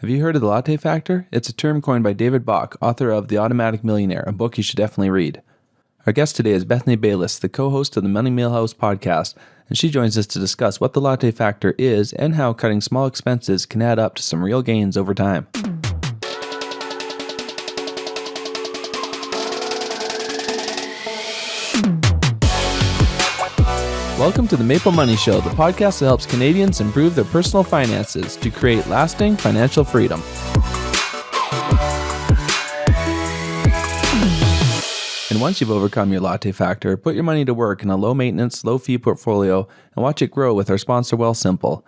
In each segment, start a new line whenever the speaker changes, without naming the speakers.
Have you heard of the Latte Factor? It's a term coined by David Bach, author of The Automatic Millionaire, a book you should definitely read. Our guest today is Bethany Bayless, the co-host of the Money Millhouse Podcast, and she joins us to discuss what the Latte Factor is and how cutting small expenses can add up to some real gains over time. Welcome to the Maple Money Show, the podcast that helps Canadians improve their personal finances to create lasting financial freedom. And once you've overcome your latte factor, put your money to work in a low-maintenance, low-fee portfolio and watch it grow with our sponsor, Wealthsimple.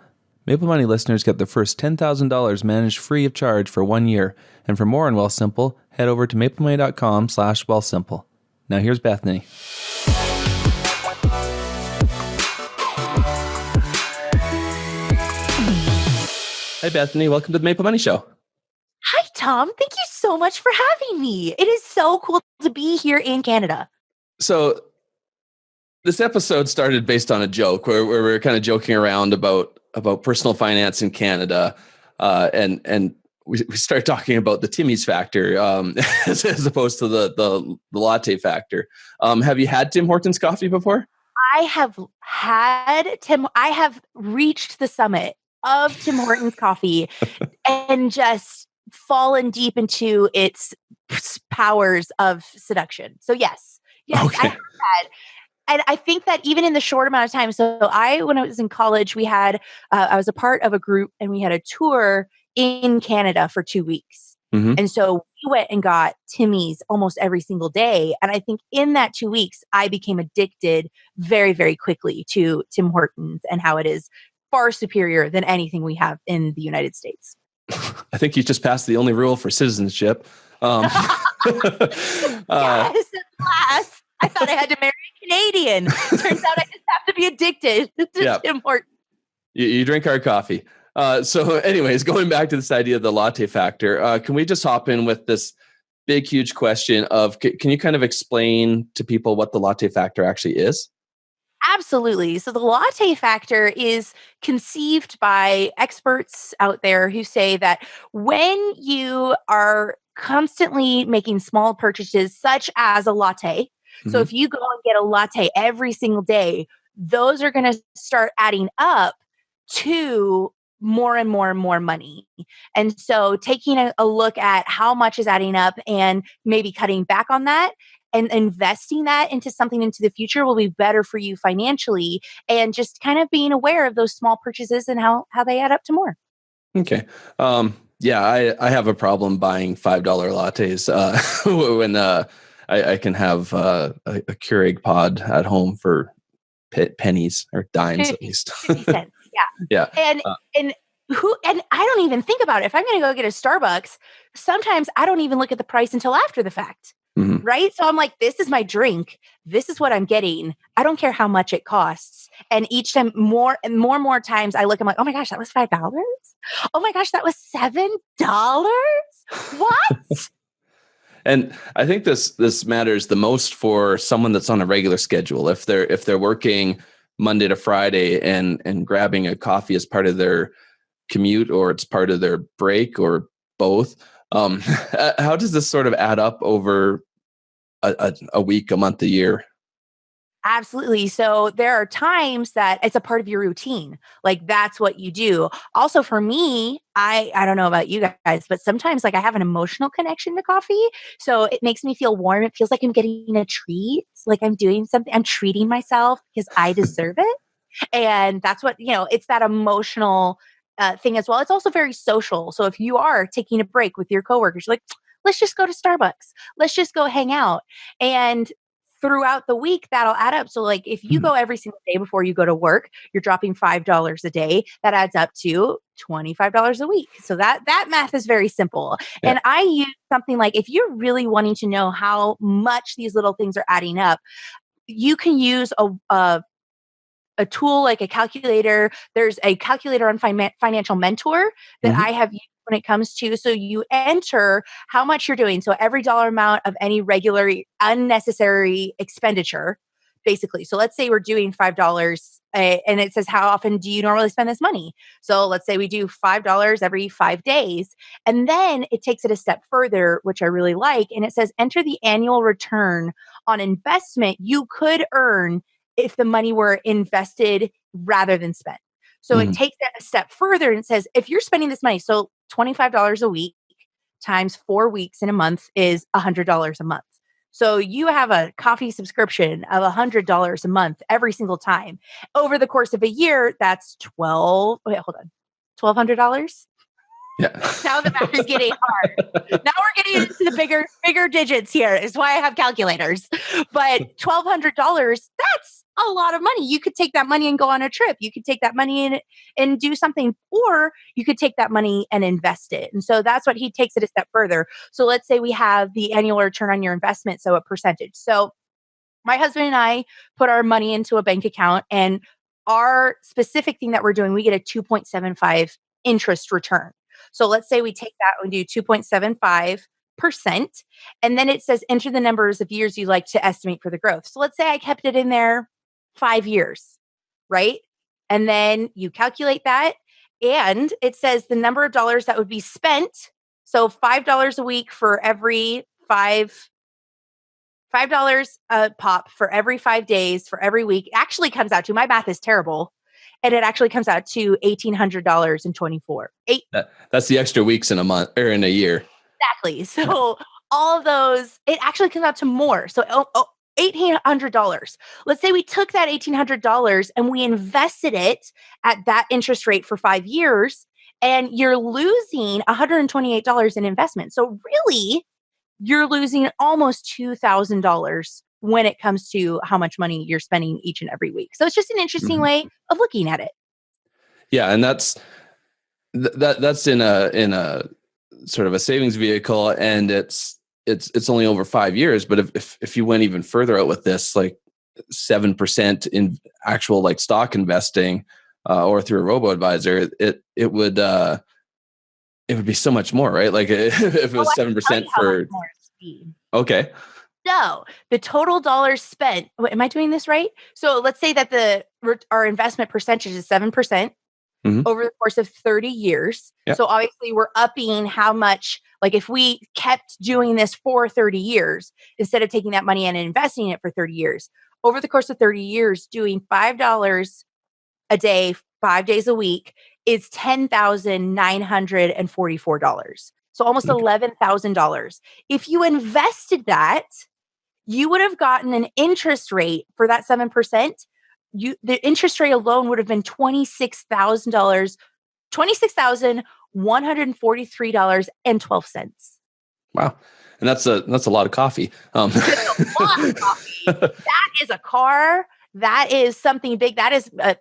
Maple Money listeners get their first $10,000 managed free of charge for 1 year. And for more on Wealthsimple, head over to maplemoney.com/wealthsimple. Now here's Bethany. Hey, Bethany. Welcome to the Maple Money Show.
Hi, Tom. Thank you so much for having me. It is so cool to be here in Canada.
So this episode started based on a joke where we were kind of joking around about personal finance in Canada. And we started talking about the Timmy's factor as opposed to the latte factor. Have you had Tim Hortons coffee before?
I have reached the summit of Tim Hortons coffee and just fallen deep into its powers of seduction. So yes, okay. I have had. And I think that even in the short amount of time, when I was in college, we had, I was a part of a group and we had a tour in Canada for 2 weeks. Mm-hmm. And so we went and got Timmy's almost every single day. And I think in that 2 weeks, I became addicted very, very quickly to Tim Hortons and how it is far superior than anything we have in the United States.
I think you just passed the only rule for citizenship.
Yes, at last. I thought I had to marry a Canadian. Turns out I just have to be addicted to Tim Hortons.
You drink our coffee. So anyways, going back to this idea of the latte factor, can we just hop in with this big, huge question of, can you kind of explain to people what the latte factor actually is?
Absolutely. So the latte factor is conceived by experts out there who say that when you are constantly making small purchases, such as a latte, so if you go and get a latte every single day, those are going to start adding up to more and more and more money. And so taking a look at how much is adding up and maybe cutting back on that and investing that into something into the future will be better for you financially, and just kind of being aware of those small purchases and how they add up to more.
Okay. I have a problem buying $5 lattes when I can have a Keurig pod at home for pennies or dimes at least.
50 cents. Yeah. And I don't even think about it. If I'm going to go get a Starbucks, sometimes I don't even look at the price until after the fact. Mm-hmm. Right? So I'm like, this is my drink. This is what I'm getting. I don't care how much it costs. And each time more and more times I look, I'm like, oh my gosh, that was $5. Oh my gosh, that was $7. What?
And I think this matters the most for someone that's on a regular schedule. If they're working Monday to Friday and grabbing a coffee as part of their commute, or it's part of their break, or both. How does this sort of add up over a week, a month, a year?
Absolutely. So there are times that it's a part of your routine. Like that's what you do. Also for me, I don't know about you guys, but sometimes like I have an emotional connection to coffee. So it makes me feel warm. It feels like I'm getting a treat. Like I'm doing something. I'm treating myself because I deserve it. And that's what, it's that emotional thing as well. It's also very social. So if you are taking a break with your coworkers, you're like, let's just go to Starbucks. Let's just go hang out. And throughout the week, that'll add up. So like if you go every single day before you go to work, you're dropping $5 a day. That adds up to $25 a week. So that math is very simple. Yeah. And I use something like, if you're really wanting to know how much these little things are adding up, you can use a tool like a calculator. There's a calculator on Financial Mentor that I have used when it comes to, so you enter how much you're doing. So every dollar amount of any regular unnecessary expenditure, basically. So let's say we're doing $5 and it says, how often do you normally spend this money? So let's say we do $5 every 5 days. And then it takes it a step further, which I really like. And it says, enter the annual return on investment you could earn if the money were invested rather than spent. So it takes that a step further and says, if you're spending this money, so $25 a week times 4 weeks in a month is $100 a month. So you have a coffee subscription of $100 a month every single time. Over the course of a year, that's $1,200.
Yeah.
Now the math is getting hard. Now we're getting into the bigger digits here. Is why I have calculators. But $1,200, that's a lot of money. You could take that money and go on a trip. You could take that money and do something, or you could take that money and invest it. And so that's what he takes it a step further. So let's say we have the annual return on your investment, so a percentage. So my husband and I put our money into a bank account, and our specific thing that we're doing, we get a 2.75 interest return. So let's say we take that and do 2.75%. And then it says, enter the numbers of years you like to estimate for the growth. So let's say I kept it in there 5 years, right? And then you calculate that. And it says the number of dollars that would be spent. So $5 a week for every $5 a pop for every 5 days for every week actually comes out to, my math is terrible, and it actually comes out to $1,800
That's the extra weeks in a month or in a year.
Exactly. So all of those, it actually comes out to more. So $1,800. Let's say we took that $1,800 and we invested it at that interest rate for 5 years, and you're losing $128 in investment. So really, you're losing almost $2,000 when it comes to how much money you're spending each and every week. So it's just an interesting way of looking at it.
Yeah, and that's in a sort of a savings vehicle, and it's only over 5 years. But if you went even further out with this, like 7% in actual like stock investing, or through a robo advisor, it would be so much more, right? Like if it was 7% for. Okay.
So the total dollars spent. Am I doing this right? So let's say that our investment percentage is 7%. Over the course of 30 years. Yep. So obviously we're upping how much, like if we kept doing this for 30 years, instead of taking that money and investing it for 30 years, over the course of 30 years, doing $5 a day, 5 days a week is $10,944. So almost $11,000. If you invested that, you would have gotten an interest rate for that 7%. The interest rate alone would have been $26,143.12.
Wow. And that's a lot of coffee.
That's a lot of coffee. That is a car. That is something big. That is, I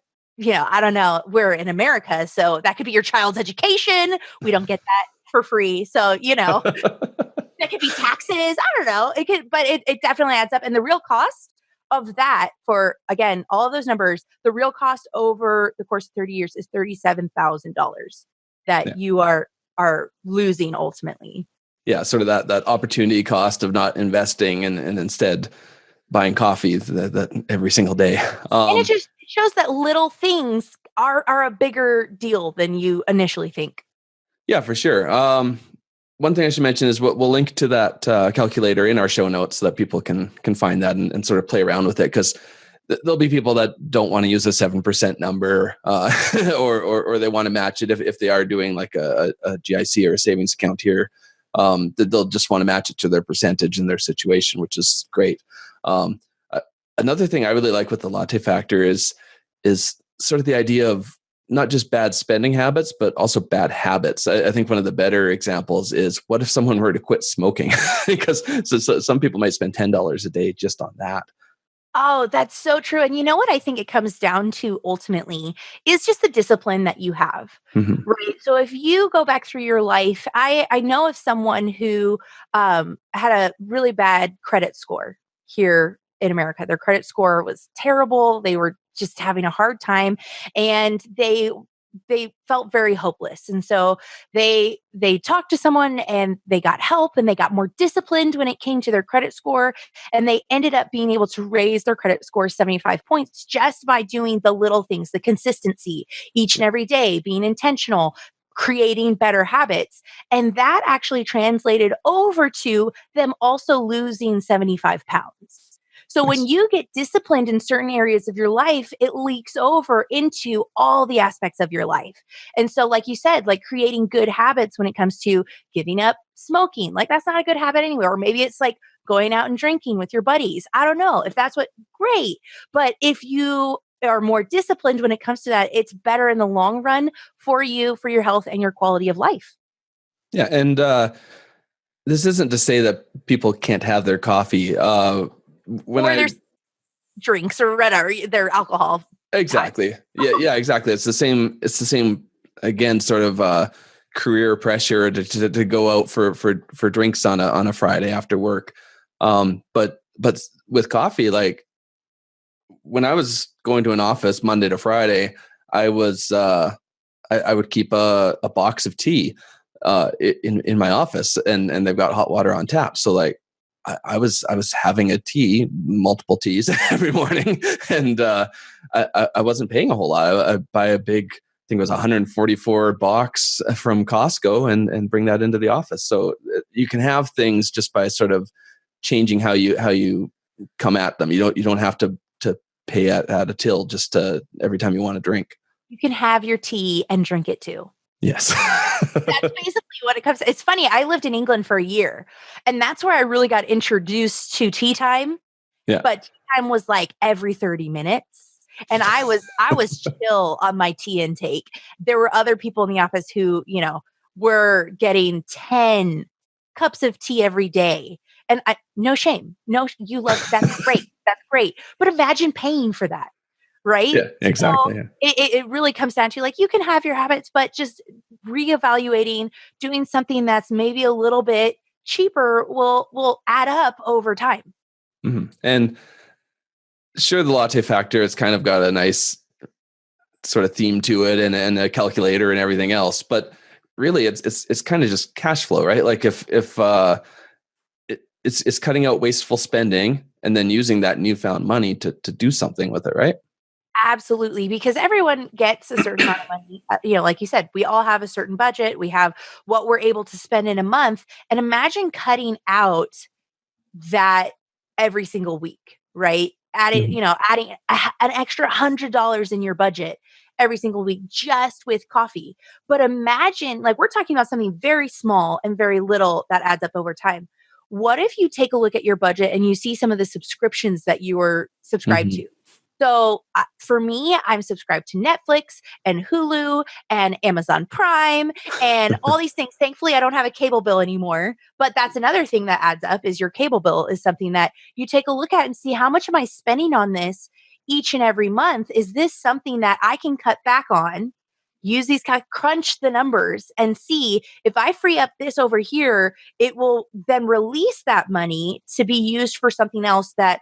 don't know. We're in America, so that could be your child's education. We don't get that for free. So, that could be taxes. I don't know. It could, but it definitely adds up. And the real cost of that, for again, all of those numbers, the real cost over the course of 30 years is $37,000 that you are losing ultimately.
Yeah, sort of that opportunity cost of not investing and instead buying coffee that every single day.
And it just shows that little things are a bigger deal than you initially think.
Yeah, for sure. One thing I should mention is we'll link to that calculator in our show notes so that people can find that and sort of play around with it, because there'll be people that don't want to use a 7% number or they want to match it if they are doing like a GIC or a savings account here. They'll just want to match it to their percentage in their situation, which is great. Another thing I really like with the Latte Factor is sort of the idea of not just bad spending habits, but also bad habits. I think one of the better examples is, what if someone were to quit smoking? Because so some people might spend $10 a day just on that.
Oh, that's so true. And you know what I think it comes down to ultimately is just the discipline that you have, right? So if you go back through your life, I know of someone who had a really bad credit score here in America. Their credit score was terrible. They were just having a hard time, and they they felt very hopeless. And so they talked to someone and they got help and they got more disciplined when it came to their credit score. And they ended up being able to raise their credit score 75 points just by doing the little things, the consistency each and every day, being intentional, creating better habits. And that actually translated over to them also losing 75 pounds. So when
Nice.
you get disciplined in certain areas of your life, it leaks over into all the aspects of your life. And so, like you said, like creating good habits when it comes to giving up smoking, like that's not a good habit anyway. Or maybe it's like going out and drinking with your buddies. I don't know if that's what, great. But if you are more disciplined when it comes to that, it's better in the long run for you, for your health and your quality of life.
Yeah. And this isn't to say that people can't have their coffee.
There's drinks or whatever, their alcohol.
Exactly. Yeah, exactly. It's the same again, sort of career pressure to go out for drinks on a Friday after work. But with coffee, like when I was going to an office Monday to Friday, I would keep a box of tea in my office, and they've got hot water on tap. So like I was having a tea, multiple teas every morning, and I wasn't paying a whole lot. I buy a big, I think it was 144 box from Costco, and bring that into the office. So you can have things just by sort of changing how you come at them. You don't have to pay at a till just every time you want to drink.
You can have your tea and drink it too.
Yes.
That's basically what it comes to. It's funny. I lived in England for a year, and that's where I really got introduced to tea time.
Yeah.
But tea time was like every 30 minutes. And I was chill on my tea intake. There were other people in the office who, were getting 10 cups of tea every day. And no shame. No, you love, that's great. That's great. But imagine paying for that. Right?
Yeah, exactly.
So it really comes down to like, you can have your habits, but just reevaluating, doing something that's maybe a little bit cheaper will add up over time.
Mm-hmm. And sure, the Latte Factor, it's kind of got a nice sort of theme to it, and a calculator and everything else. But really, it's kind of just cash flow, right? Like if it's cutting out wasteful spending and then using that newfound money to do something with it, right?
Absolutely, because everyone gets a certain amount of money. Like you said, we all have a certain budget. We have what we're able to spend in a month. And imagine cutting out that every single week, right? Adding an extra $100 in your budget every single week just with coffee. But imagine, like, we're talking about something very small and very little that adds up over time. What if you take a look at your budget and you see some of the subscriptions that you were subscribed to? So for me, I'm subscribed to Netflix and Hulu and Amazon Prime and all these things. Thankfully, I don't have a cable bill anymore. But that's another thing that adds up, is your cable bill is something that you take a look at and see, how much am I spending on this each and every month? Is this something that I can cut back on? Use these crunch the numbers and see if I free up this over here, it will then release that money to be used for something else that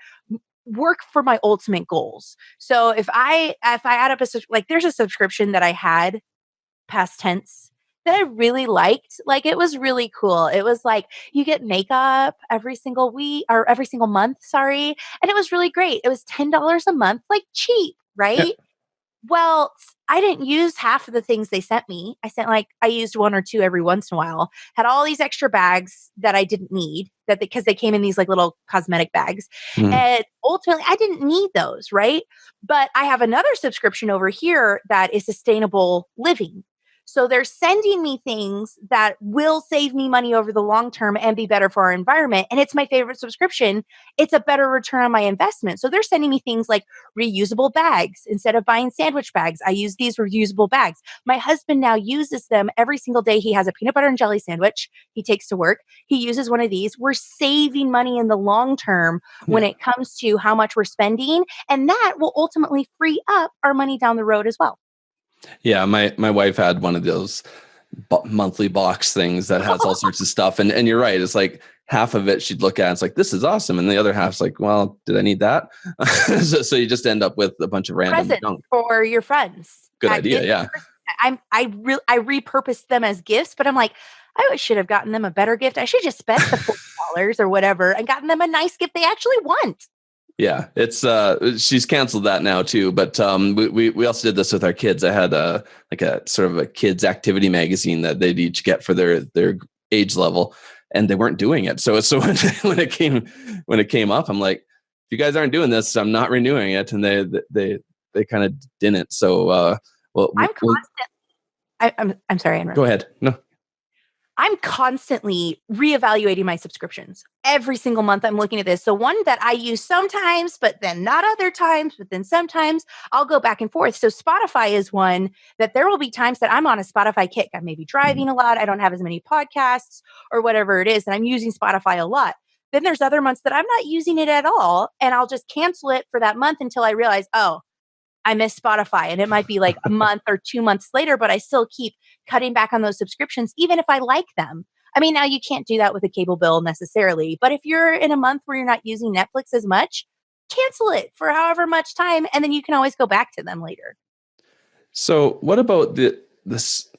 work for my ultimate goals. So if I add up there's a subscription that I had, past tense, that I really liked. Like, it was really cool. It was like you get makeup every single week or every single month, sorry. And it was really great. It was $10 a month, like cheap, right?
Yeah.
Well, I didn't use half of the things they sent me. I used one or two every once in a while. Had all these extra bags that I didn't need, because they came in these like little cosmetic bags. And ultimately I didn't need those, right? But I have another subscription over here that is sustainable living. So they're sending me things that will save me money over the long term and be better for our environment. And it's my favorite subscription. It's a better return on my investment. So they're sending me things like reusable bags. Instead of buying sandwich bags, I use these reusable bags. My husband now uses them every single day. He has a peanut butter and jelly sandwich he takes to work. He uses one of these. We're saving money in the long term when it comes to how much we're spending. And that will ultimately free up our money down the road as well.
Yeah, my wife had one of those monthly box things that has all sorts of stuff. And you're right. It's like half of it she'd look at, it's like, this is awesome. And the other half's like, well, did I need that? so you just end up with a bunch of random
Present
junk.
for your friends.
Good idea. Yeah.
I repurposed them as gifts, but I'm like, I should have gotten them a better gift. I should just spent the $40 or whatever and gotten them a nice gift they actually want.
Yeah, it's she's canceled that now too. But we also did this with our kids. I had a sort of a kids activity magazine that they'd each get for their age level, and they weren't doing it. So when it came up, I'm like, if you guys aren't doing this, I'm not renewing it. And they kind of didn't. So
I'm sorry.
Go ahead. No.
I'm constantly reevaluating my subscriptions. Every single month I'm looking at this. So one that I use sometimes, but then not other times, but then sometimes I'll go back and forth. So Spotify is one that there will be times that I'm on a Spotify kick. I may be driving a lot. I don't have as many podcasts or whatever it is, and I'm using Spotify a lot. Then there's other months that I'm not using it at all, and I'll just cancel it for that month until I realize, oh, I miss Spotify. And it might be like a month or 2 months later, but I still keep cutting back on those subscriptions, even if I like them. I mean, now you can't do that with a cable bill necessarily, but if you're in a month where you're not using Netflix as much, cancel it for however much time, and then you can always go back to them later.
So what about this?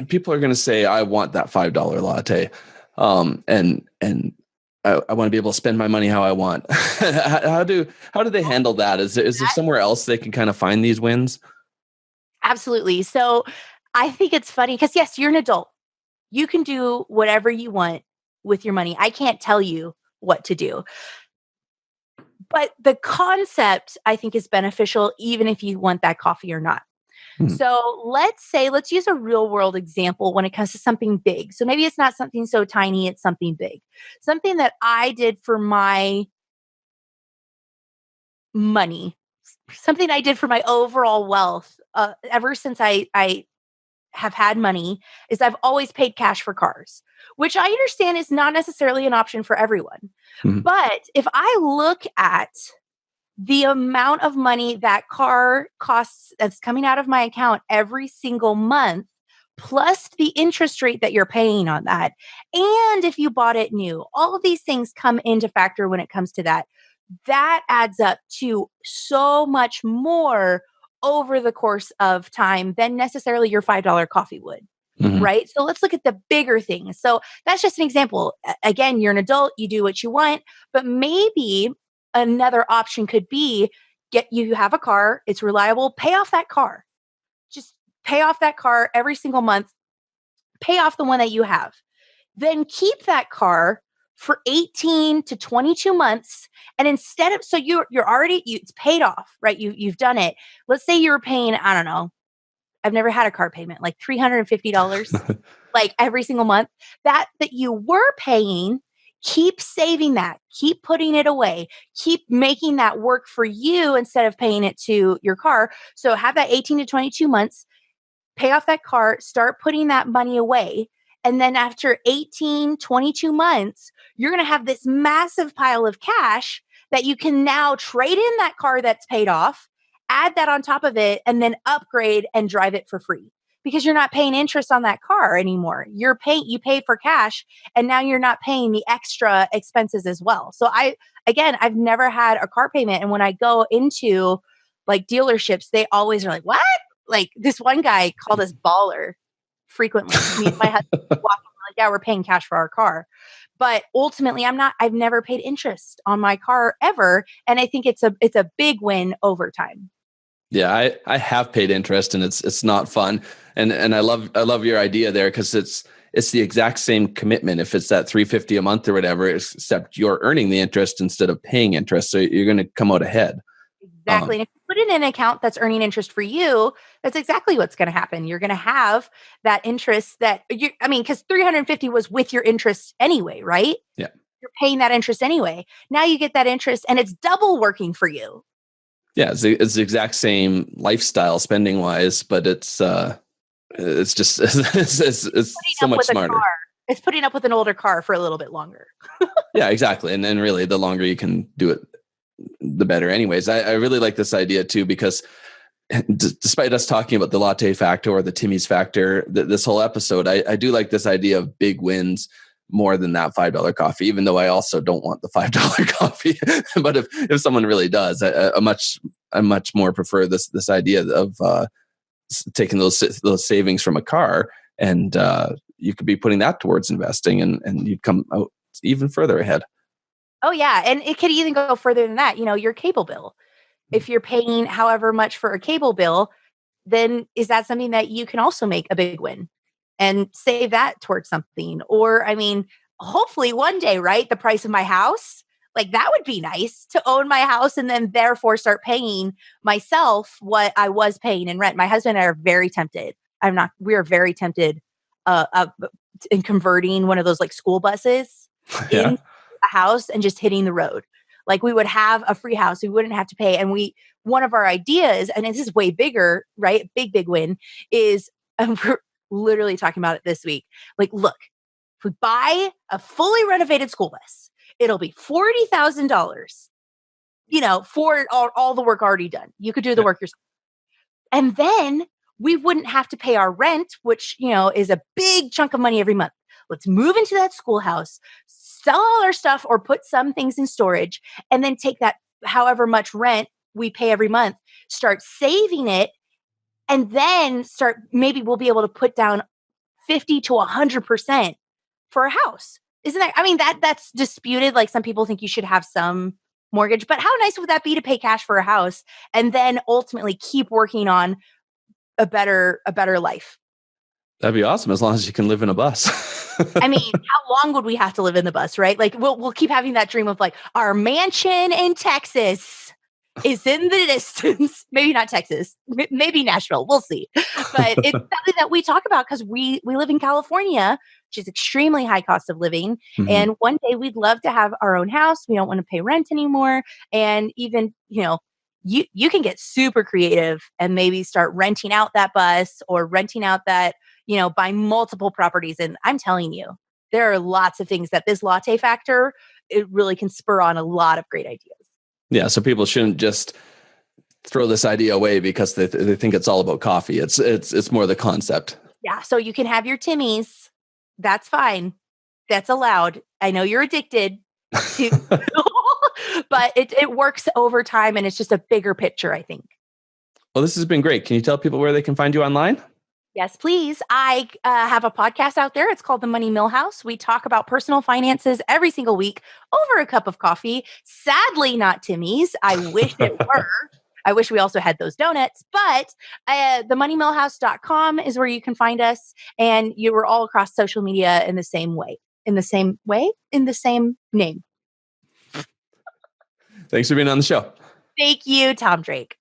People are going to say, I want that $5 latte. And I want to be able to spend my money how I want. How do they handle that? Is there somewhere else they can kind of find these wins?
Absolutely. So I think it's funny because yes, you're an adult. You can do whatever you want with your money. I can't tell you what to do. But the concept I think is beneficial even if you want that coffee or not. So let's use a real world example when it comes to something big. So maybe it's not something so tiny, it's something big. Something that I did for my money, something I did for my overall wealth ever since I have had money is I've always paid cash for cars, which I understand is not necessarily an option for everyone. Mm-hmm. But if I look at the amount of money that car costs that's coming out of my account every single month, plus the interest rate that you're paying on that. And if you bought it new, all of these things come into factor when it comes to that. That adds up to so much more over the course of time than necessarily your $5 coffee would. Mm-hmm. Right? So let's look at the bigger things. So that's just an example. Again, you're an adult, you do what you want, but maybe another option could be you have a car, it's reliable, pay off that car. Just pay off that car every single month. Pay off the one that you have. Then keep that car for 18 to 22 months. And instead of, so you're already, it's paid off, right? You've done it. Let's say you're paying, I don't know, I've never had a car payment, like $350, like every single month. That you were paying, keep saving that, keep putting it away, keep making that work for you instead of paying it to your car. So have that 18 to 22 months, pay off that car, start putting that money away. And then after 18, 22 months, you're going to have this massive pile of cash that you can now trade in that car that's paid off, add that on top of it, and then upgrade and drive it for free. Because you're not paying interest on that car anymore. You paid for cash, and now you're not paying the extra expenses as well. So I've never had a car payment. And when I go into like dealerships, they always are like, what? Like this one guy called us baller frequently. Me and my husband walk in, like, yeah, we're paying cash for our car. But ultimately I've never paid interest on my car ever. And I think it's a big win over time.
Yeah, I have paid interest, and it's not fun. And I love your idea there, because it's the exact same commitment. If it's that $350 a month or whatever, except you're earning the interest instead of paying interest, so you're going to come out ahead.
Exactly. And if you put it in an account that's earning interest for you, that's exactly what's going to happen. You're going to have that interest because $350 was with your interest anyway, right?
Yeah.
You're paying that interest anyway. Now you get that interest, and it's double working for you.
Yeah, it's the exact same lifestyle spending wise, but it's just it's so much smarter.
It's putting up with an older car for a little bit longer.
Yeah, exactly. And then really the longer you can do it, the better. Anyways, I really like this idea too, because despite us talking about the Latte Factor or the Timmy's Factor, this whole episode, I do like this idea of big wins more than that $5 coffee, even though I also don't want the $5 coffee. But if someone really does, I much more prefer this idea of taking those savings from a car, and you could be putting that towards investing, and you'd come out even further ahead.
Oh yeah. And it could even go further than that. Your cable bill. If you're paying however much for a cable bill, then is that something that you can also make a big win and save that towards something? Or, hopefully one day, right? The price of my house, like that would be nice to own my house and then therefore start paying myself what I was paying in rent. My husband and I are very tempted. We are very tempted in converting one of those like school buses in a house and just hitting the road. Like we would have a free house. We wouldn't have to pay. And one of our ideas, and this is way bigger, right? Big win is, and we're literally talking about it this week. Like, look, if we buy a fully renovated school bus, it'll be $40,000, for all the work already done. You could do the work yourself. And then we wouldn't have to pay our rent, which, is a big chunk of money every month. Let's move into that schoolhouse, sell all our stuff or put some things in storage, and then take that however much rent we pay every month, start saving it, and then maybe we'll be able to put down 50 to 100% for a house. Isn't that, that's disputed. Like some people think you should have some mortgage, but how nice would that be to pay cash for a house and then ultimately keep working on a better life?
That'd be awesome as long as you can live in a bus.
How long would we have to live in the bus, right? Like we'll keep having that dream of like our mansion in Texas is in the distance. Maybe not Texas, maybe Nashville. We'll see. But it's something that we talk about because we live in California, which is extremely high cost of living. Mm-hmm. And one day we'd love to have our own house. We don't want to pay rent anymore. And even, you can get super creative and maybe start renting out that bus or renting out that, buy multiple properties. And I'm telling you, there are lots of things that this Latte Factor, it really can spur on a lot of great ideas.
Yeah. So people shouldn't just throw this idea away because they think it's all about coffee. It's more the concept.
Yeah. So you can have your Timmies. That's fine. That's allowed. I know you're addicted to, but it works over time and it's just a bigger picture, I think.
Well, this has been great. Can you tell people where they can find you online?
Yes, please. I have a podcast out there. It's called the Money Millhouse. We talk about personal finances every single week over a cup of coffee. Sadly, not Timmy's. I wish it were. I wish we also had those donuts, but themoneymillhouse.com is where you can find us. And you were all across social media in the same name.
Thanks for being on the show.
Thank you, Tom Drake.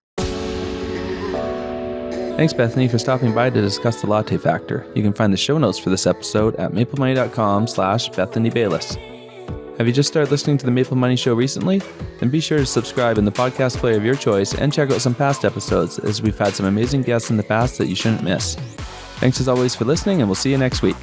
Thanks, Bethany, for stopping by to discuss the Latte Factor. You can find the show notes for this episode at MapleMoney.com/Bethany Bayless. Have you just started listening to the Maple Money Show recently? Then be sure to subscribe in the podcast player of your choice and check out some past episodes, as we've had some amazing guests in the past that you shouldn't miss. Thanks as always for listening, and we'll see you next week.